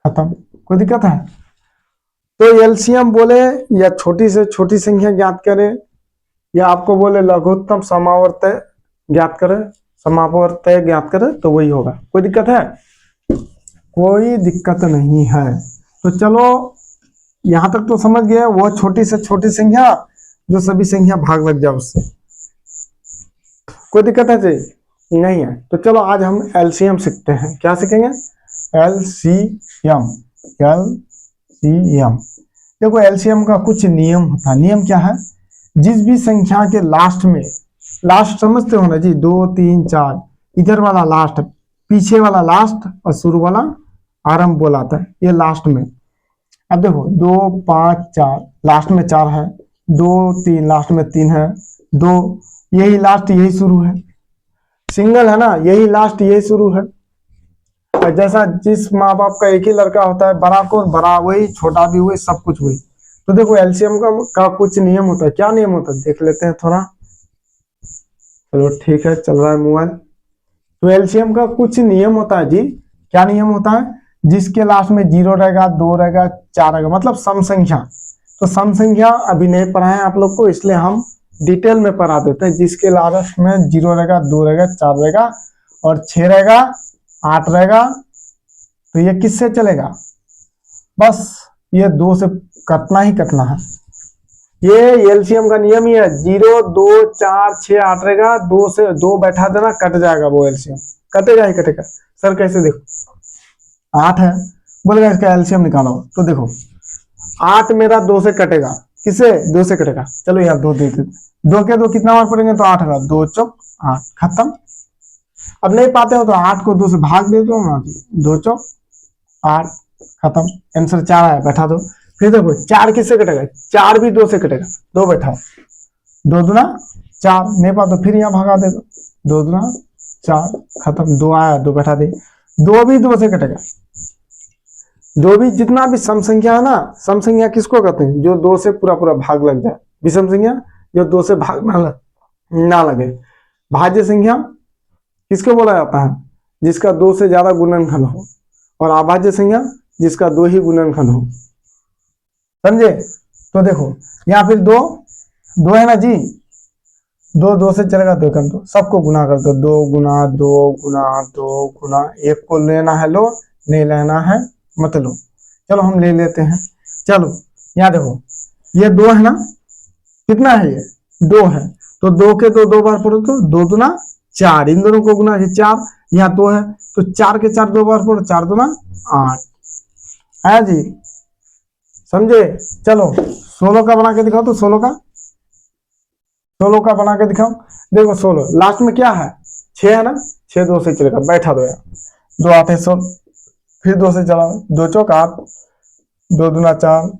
खत्म। कोई दिक्कत है? तो एलसीएम बोले या छोटी से छोटी संख्या ज्ञात करे, या आपको बोले लघुत्तम समावर्त ज्ञात करे, समावर्त ज्ञात करे, तो वही होगा। कोई दिक्कत है? कोई दिक्कत नहीं है। तो चलो यहां तक तो समझ गए, वो छोटी से छोटी संख्या जो सभी संख्या भाग लग जाए उससे। कोई दिक्कत है जी? नहीं है। तो चलो आज हम एलसीएम सीखते हैं। क्या सीखेंगे? एलसीएम। एलसीएम देखो एलसीएम का कुछ नियम होता है। नियम क्या है? जिस भी संख्या के लास्ट में, लास्ट समझते हो ना जी, 2 3 4, इधर वाला लास्ट, पीछे वाला लास्ट और शुरू वाला आरंभ बोलाता है, ये लास्ट में। अब देखो 2 5 4 लास्ट में 4 है, 2 3 लास्ट में 3 है, 2 यही लास्ट यही शुरू है, सिंगल है ना, यही लास्ट यही शुरू है। और जैसा जिस माँ बाप का एक ही लड़का होता है, बड़ा को बड़ा वही, छोटा भी वही, सब कुछ वही। तो देखो एलसीएम का कुछ नियम होता है। क्या नियम होता है देख लेते हैं थोड़ा। चलो ठीक है, चल रहा है मोबाइल। तो एलसीएम का कुछ नियम होता है जी। क्या नियम होता है? जिसके लास्ट में 0 रहेगा, 2 रहेगा, 4 रहेगा, मतलब सम संख्या। तो सम संख्या अभी नहीं पढ़ाए आप लोग को, इसलिए हम डिटेल में पढ़ा देते हैं। जिसके लास्ट में 0 रहेगा, 2 रहेगा, 4 रहेगा और 6 रहेगा, 8 रहेगा, तो ये किससे चलेगा? बस ये 2 से कटना ही कटना है। ये एलसीएम का नियम ही है। 0 2 4 6 8 रहेगा, 2 से 2 बैठा देना, कट जाएगा वो एलसीएम, कटेगा ही कटेगा। सर कैसे? देखो 8 है, बोलेगा इसका एलसीएम निकालो, तो देखो 8 मेरा 2 से कटेगा। किससे? 2 से कटेगा। चलो यार 2 दे देते, 2 के 2 कितना बार पड़ेंगे? तो 8 होगा, 2 चौक 8, खत्म। अब नहीं पाते हो तो 8 को 2 से भाग दे दो ना, 2 चौक 8, खत्म। आंसर 4 है, बैठा दो। फिर देखो 4 किससे कटेगा? 4 भी 2 से कटेगा, 2 बैठाओ, 2 दूना 4, नहीं पाते तो फिर यहाँ भागा दे दो, 2 दूना 4, खत्म। 2 आया, 2 बैठा दे। 2 भी 2 से कटेगा। 2 भी जितना भी सम संख्या है ना, सम संख्या किसको कहते हैं? जो 2 से पूरा पूरा भाग लग जाए। विषम संख्या जो 2 से भाग ना लगे। भाज्य संख्या किसको बोला जाता है? जिसका 2 से ज्यादा गुणनखंड हो। और अभाज्य संख्या जिसका 2 ही गुणनखंड हो। समझे? तो देखो यहाँ फिर 2 है ना जी, 2 से चलेगा, 2 कम 2, सबको गुना कर दो, 2 गुना 2 गुना 2 गुना, एक को लेना है लो, नहीं लेना है मत लो। चलो हम ले लेते हैं। चलो यहाँ देखो ये 2 है ना, कितना है ये? 2 है, तो 2 के 2 बार पढ़ो तो 2 दूना 4, इन दोनों को गुना 4, यहाँ 2 है तो 4 के 4 2 बार पढ़ो, 4 दूना 8 है जी। समझे? चलो 16 का बना के दिखाओ, तो 16 का बना के दिखाओ। देखो 16 लास्ट में क्या है? 6 है ना, 6 2 से चलेगा, बैठा दो यार, 2 8 है 16, फिर 2 से चलाओ, 2 चौक 8, 2 दूना 4,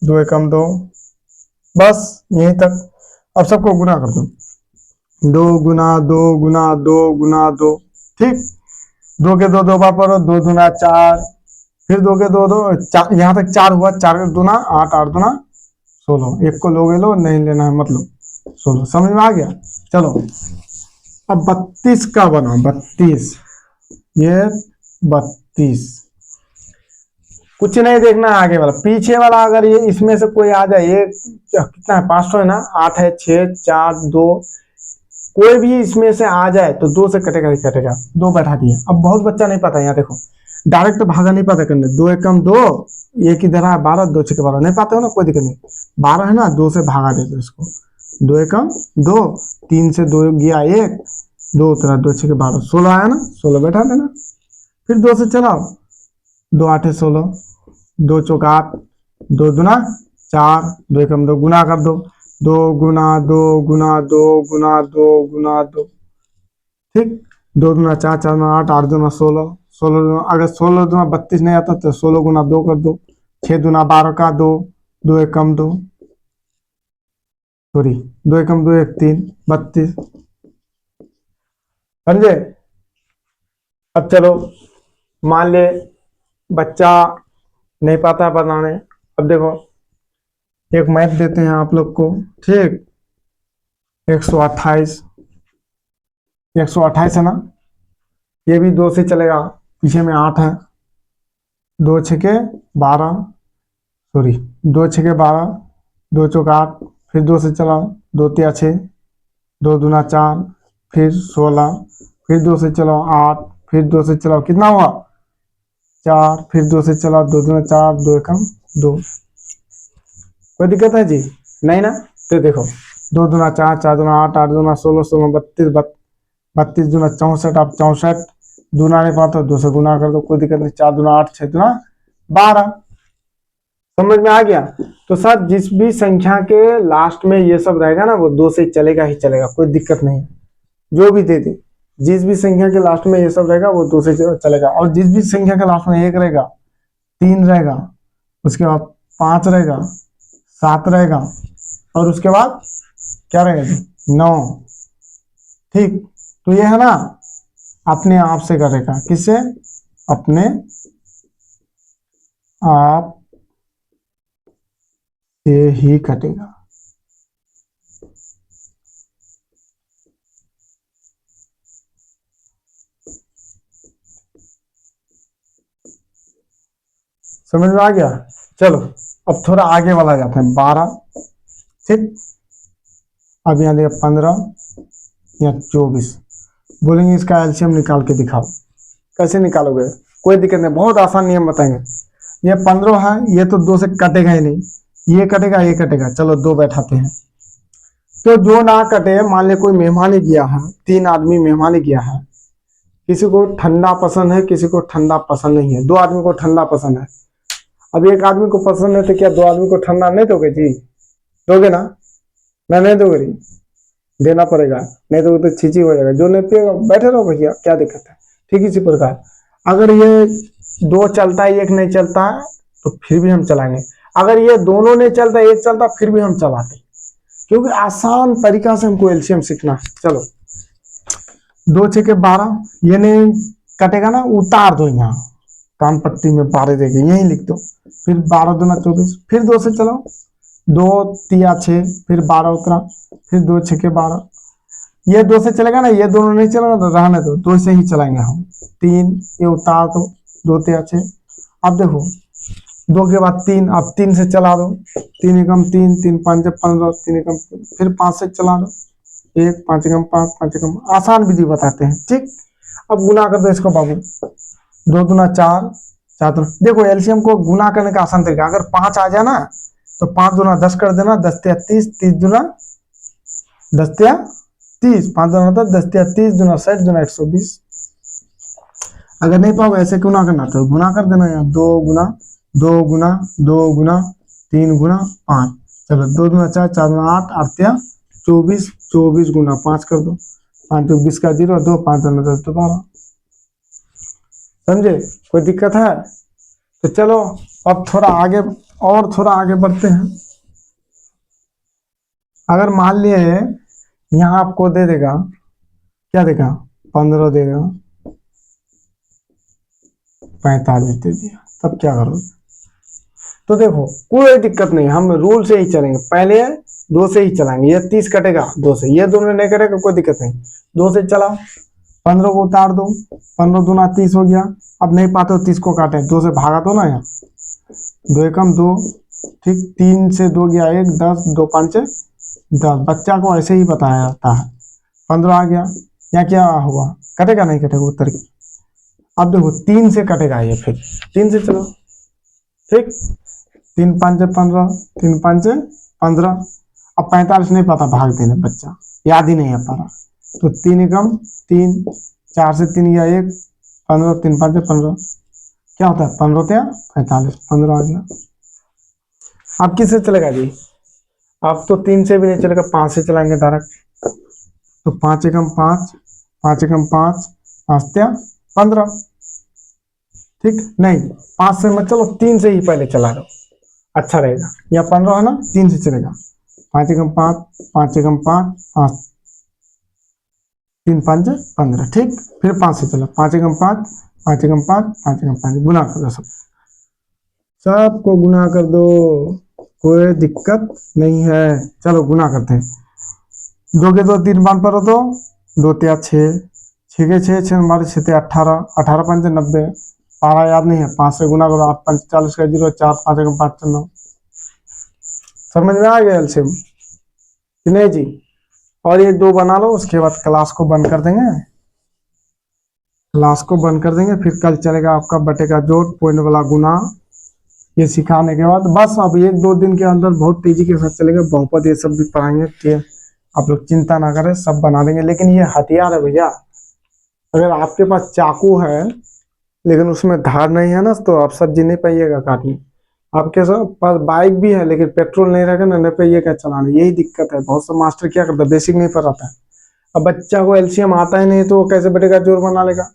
2 एकम 2, बस यहीं तक। अब सबको गुना कर दो, 2 गुना 2 गुना 2 गुना 2, ठीक। 2 के 2 बार पढ़ो, 2 दूना 4, फिर 2 के 2 यहाँ तक 4 हुआ, 4 दूना 8, 8 दूना 16, एक को लोगे लो, नहीं लेना है मतलब 16। समझ में आ गया? चलो अब 32 का बना, 32, ये 32, कुछ नहीं देखना है आगे वाला, पीछे वाला। अगर ये इसमें से कोई आ जाए, ये कितना है? 500 है ना, 8 है, 6 4 2, कोई भी इसमें से आ जाए तो 2 से कटेगा ही कटेगा। 2 बैठा दिया। अब बहुत बच्चा नहीं पता, यहाँ देखो डायरेक्ट भागा नहीं पाता करने, 2 एकम 2, एक इधर है 12, 2 6 12, नहीं पाते हो ना, कोई दिक्कत नहीं। 12 है ना, 2 से भागा दे दो इसको, दो एकम दो, 3 से 2 गया 1, 2 उतरा, 2 6 12, 16 आया ना, 16 बैठा देना। फिर 2 से चलाओ, 2 8 16, 2 चौक 8, 2 दूना 4, 2 एकम 2, गुना कर दो, 2 गुना 2 गुना 2 गुना 2 गुना 2, ठीक। 2 दूना 4, 4 दूना 8, 8 दूना 16, 16 दूना, अगर 16 दूना 32 नहीं आता तो 16 गुना 2 कर दो, 6 दूना 12 का 2, 2 एकम 2, सॉरी 2 एकम 2 1 3, 32, समझे। अब चलो मान ले बच्चा नहीं पाता है बनाने, अब देखो एक मैथ देते हैं आप लोग को, ठीक। 128, 128 है ना, ये भी 2 से चलेगा, पीछे में 8 है, 2 छके 12, सॉरी 2 छके 12, 2 चौक 8, फिर 2 से चलाओ, 2 तिया 6, 2 दूना 4, फिर 16, फिर 2 से चलाओ 8, फिर 2 से चलाओ, कितना हुआ 4, फिर 2 से चलाओ, 2 दूना 4, 2 एकम 2, कोई दिक्कत है जी, नहीं ना। तो देखो 2 दूना 4, 4 दूना 8, 8 दूना 16, 16 32, 32 दूना 64, आप 64 दूना नहीं पाता 2 से गुना कर दो, कोई दिक्कत नहीं, 4 दूना 8, 6 दूना 12, समझ में आ गया। तो सर जिस भी संख्या के लास्ट में ये सब रहेगा ना वो 2 से चलेगा ही चलेगा, कोई दिक्कत नहीं है, जो भी दे दे, जिस भी संख्या के लास्ट में ये सब रहेगा वो 2 से चलेगा, और जिस भी संख्या के लास्ट में 1 रहेगा, 3 रहेगा, उसके बाद 5 रहेगा, 7 रहेगा, और उसके बाद क्या रहेगा 9, ठीक। तो ये है ना अपने आप से करेगा, किससे, अपने आप से ही कटेगा। समझ में आ गया। चलो अब थोड़ा आगे वाला जाते हैं, 12, ठीक। अब यहाँ देखिए 15 या 24, बोलेंगे इसका एलसीएम निकाल के दिखाओ, कैसे निकालोगे, कोई दिक्कत नहीं, बहुत आसान नियम बताएंगे। ये 15 है, ये तो 2 से कटेगा ही नहीं, ये कटेगा ये कटेगा, चलो 2 बैठाते हैं। तो जो ना कटे, मान ले कोई मेहमान ही गया है, 3 आदमी मेहमान ही गया है, किसी को ठंडा पसंद है, किसी को ठंडा पसंद नहीं है, 2 आदमी को ठंडा पसंद है। अब एक आदमी को पसंद है तो क्या 2 आदमी को ठंडा नहीं दोगे जी, दोगे ना, नहीं दोगे, देना पड़ेगा, नहीं तो छींची हो जाएगा, जो नहीं पिएगा बैठे रहो भैया, क्या दिक्कत है। ठीक इसी प्रकार अगर ये 2 चलता है 1 नहीं चलता है तो फिर भी हम चलाएंगे, अगर ये दोनों नहीं चलता 1 चलता फिर भी हम चलाते, क्योंकि आसान तरीका से हमको एलसीएम सीखना है। चलो 2 6 के 12, ये नहीं कटेगा ना, उतार दो, यहाँ कान पट्टी में 12 देगी, यही लिख दो, फिर 12 दूना 24, फिर 2 से चलाओ, 2 तिया 6, फिर 12 उतरा, फिर 2 6 के 12, ये 2 से चलेगा ना, ये दोनों नहीं चलेगा तो रहने दो, 2 से ही चलाएंगे हम, 3, ये उतार दो, 2 तिया 6, अब देखो 2 के बाद 3, अब 3 से चला दो, 3 एकम 3, 3 5 15, 3 एकम, फिर 5 से चला दो, 1 5 एकम 5, 5 एकम, आसान विधि बताते हैं, ठीक। अब गुना कर दो इसको बाबू, 2 दूना 4, 4 दूना, देखो एलसीएम को गुना करने का आसान तरीका, अगर 5 आ जाए ना तो 5 दूना 10 कर देना, 10 तिया 30, 30 दूना 10 तिया 30, 5 दूना 10 तिया 30, दूना 60, दूना 120। अगर नहीं पाओगे ऐसे गुना करना तो गुना कर देना, यहाँ 2 गुना 2 गुना 2 गुना 3 गुना 5, चलो 2 दूना 4, 4 दूना 8, 8 तिया 24, 24 गुना 5 कर दो, 5 तो 20 का 0, 2 5 दूना 10 तो 12, समझे, कोई दिक्कत है। तो चलो अब थोड़ा आगे और थोड़ा आगे बढ़ते हैं। अगर मान लिए यहाँ आपको दे देगा, क्या देगा 15 देगा, 45 दे दिया, तब क्या करोगे। तो देखो कोई दिक्कत नहीं, हम रूल से ही चलेंगे, पहले 2 से ही चलाएंगे, ये 30 कटेगा 2 से, ये दोनों नहीं कटेगा कोई दिक्कत नहीं, 2 से चलाओ, 15 को उतार दो, 15 दूना 30 हो गया, अब नहीं पाते हो 30 को काटे, 2 से भागा दो ना, यहाँ 2 एकम 2, ठीक, 3 से 2 गया 1, 10, 2 5 10, बच्चा को ऐसे ही बताया जाता है। 15 आ गया, यहाँ क्या हुआ, कटेगा नहीं कटेगा उत्तर की, अब देखो 3 से कटेगा ये, फिर 3 से चलो, ठीक, 3 5 15, 3 5 15, अब 45 नहीं पता भाग देने, बच्चा याद ही नहीं है पारा। तो 3 एकम 3, 4 से 3 या 1, 15, 3 5 15, क्या होता है 15 या 45, 15 आ गया। अब किससे चलेगा जी? अब तो 3 से भी नहीं चलेगा, 5 से चलाएंगे डायरेक्ट। तो 5 एकम 5, 5 एकम 5, 5 त्या 15, ठीक नहीं 5 से मत चलो, 3 से ही पहले चला दो, अच्छा रहेगा। या 15 है ना, 3 से चलेगा। 5 एकम 5, 5 एकम 5, 5 3 5 15, ठीक। फिर 5 से चलो, 5 एकम 5, 5 एकम 5, 5 एकम 5, गुना कर दो सबको गुना कर दो, कोई दिक्कत नहीं है। चलो गुना करते हैं। 2 के 2 3 बार पर हो तो 2 त्या 6, 6 के 6, 6 हमारे 6 त्या 18, 18 5 90, पारा याद नहीं है, 5 से गुना करो, 8 5 40 का 0, 4 5 एकम 5 9। समझ में आ गया एलसीएम कि नहीं जी? और ये 2 बना लो, उसके बाद क्लास को बंद कर देंगे, क्लास को बंद कर देंगे। फिर कल चलेगा आपका बटे का जोड़, पॉइंट वाला गुना। ये सिखाने के बाद बस अब 1-2 दिन के अंदर बहुत तेजी के साथ चलेगा, बहुपद ये सब भी पढ़ाएंगे, ठीक। आप लोग चिंता ना करें, सब बना देंगे। लेकिन ये हथियार है भैया, अगर आपके पास चाकू है लेकिन उसमें धार नहीं है ना, तो आप सब्जी नहीं पाइएगा काटने। आपके पास बाइक भी है लेकिन पेट्रोल नहीं रहेगा ना, नहीं पाइएगा चलाने, यही दिक्कत है। बहुत से मास्टर क्या करता है, बेसिक नहीं पढ़ाता है। अब बच्चा को एलसीएम आता ही नहीं तो वो कैसे बटे का जोड़ बना लेगा?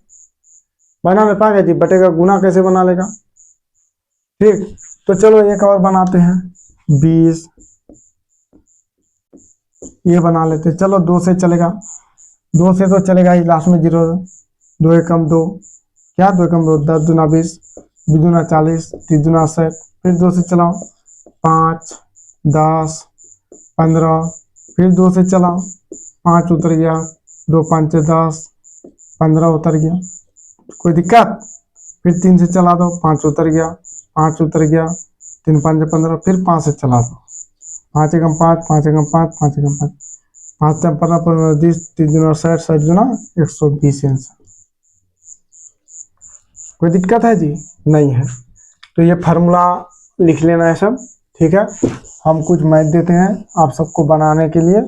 बना नहीं पाएगा जी। बटे का गुना कैसे बना लेगा? ठीक, तो चलो एक और बनाते हैं, 20 ये बना लेते हैं। चलो 2 से चलेगा, 2 से तो चलेगा ही, लास्ट में 0, 2 एकम 2, क्या 2 एकम 2, 10 दूना 20, 20 दूना 40, 30 दूना 60। फिर 2 से चलाओ, 5 10 15, फिर 2 से चलाओ, 5 उतर गया, 2 5 10, 15 उतर गया, कोई दिक्कत? फिर 3 से चला दो, 5 उतर गया, 5 उतर गया, 3 5 15, फिर 5 से चला दो, 5 एकम 5, 5 एकम 5, 5 एकम 5, 5 15 15 20, 30 दूना 60, 60 दूना 120 आंसर। कोई दिक्कत है जी? नहीं है। तो ये फार्मूला लिख लेना है सब, ठीक है। हम कुछ मैथ देते हैं आप सबको बनाने के लिए,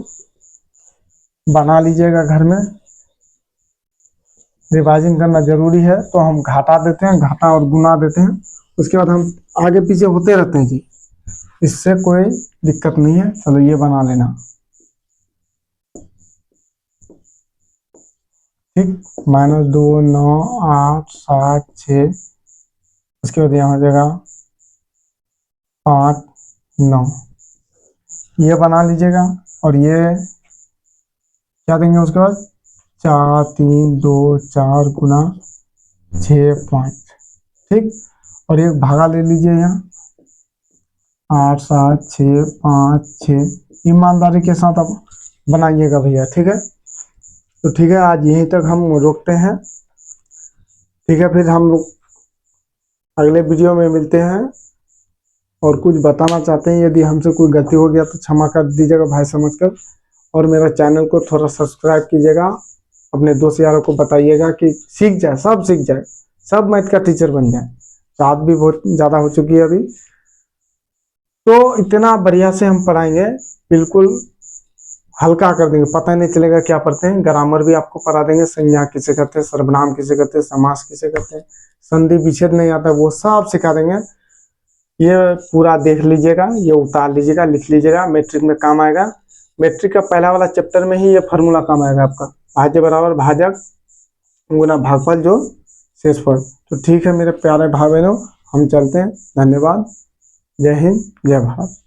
बना लीजिएगा घर में, रिवाइजिंग करना जरूरी है। तो हम घाटा देते हैं, घाटा और गुना देते हैं, उसके बाद हम आगे पीछे होते रहते हैं जी, इससे कोई दिक्कत नहीं है। चलो ये बना लेना, ठीक। -2 9 8 7 6, उसके बाद यहाँ हो जाएगा 5 9, ये बना लीजिएगा। और ये क्या देंगे उसके बाद, 4 3 2 4 गुना 6 5, ठीक। और एक भागा ले लीजिए यहाँ, 8 7 6 5 6, ईमानदारी के साथ अब बनाइएगा भैया, ठीक है। तो ठीक है, आज यहीं तक हम रोकते हैं, ठीक है। फिर हम लोग अगले वीडियो में मिलते हैं। और कुछ बताना चाहते हैं, यदि हमसे कोई गलती हो गया तो क्षमा कर दीजिएगा भाई समझकर। और मेरा चैनल को थोड़ा सब्सक्राइब कीजिएगा, अपने दोस्त यारों को बताइएगा कि सीख जाए, सब सीख जाए, सब मैथ का टीचर बन जाए। रात भी बहुत ज़्यादा हो चुकी है अभी, तो इतना बढ़िया से हम पढ़ाएंगे, बिल्कुल हल्का कर देंगे, पता ही नहीं चलेगा क्या पढ़ते हैं। ग्रामर भी आपको पढ़ा देंगे, संज्ञा किसे कहते हैं, सर्वनाम किसे कहते हैं, समास किसे कहते हैं, संधि विच्छेद नहीं आता वो सब सिखा देंगे। ये पूरा देख लीजिएगा, ये उतार लीजिएगा, लिख लीजिएगा, मैट्रिक में काम आएगा। मैट्रिक का पहला वाला चैप्टर में ही ये फार्मूला काम आएगा आपका, भाज्य बराबर भाजक गुना भागफल जो शेषफल। तो ठीक है मेरे प्यारे भाई बहनों, हम चलते हैं। धन्यवाद। जय हिंद, जय भारत।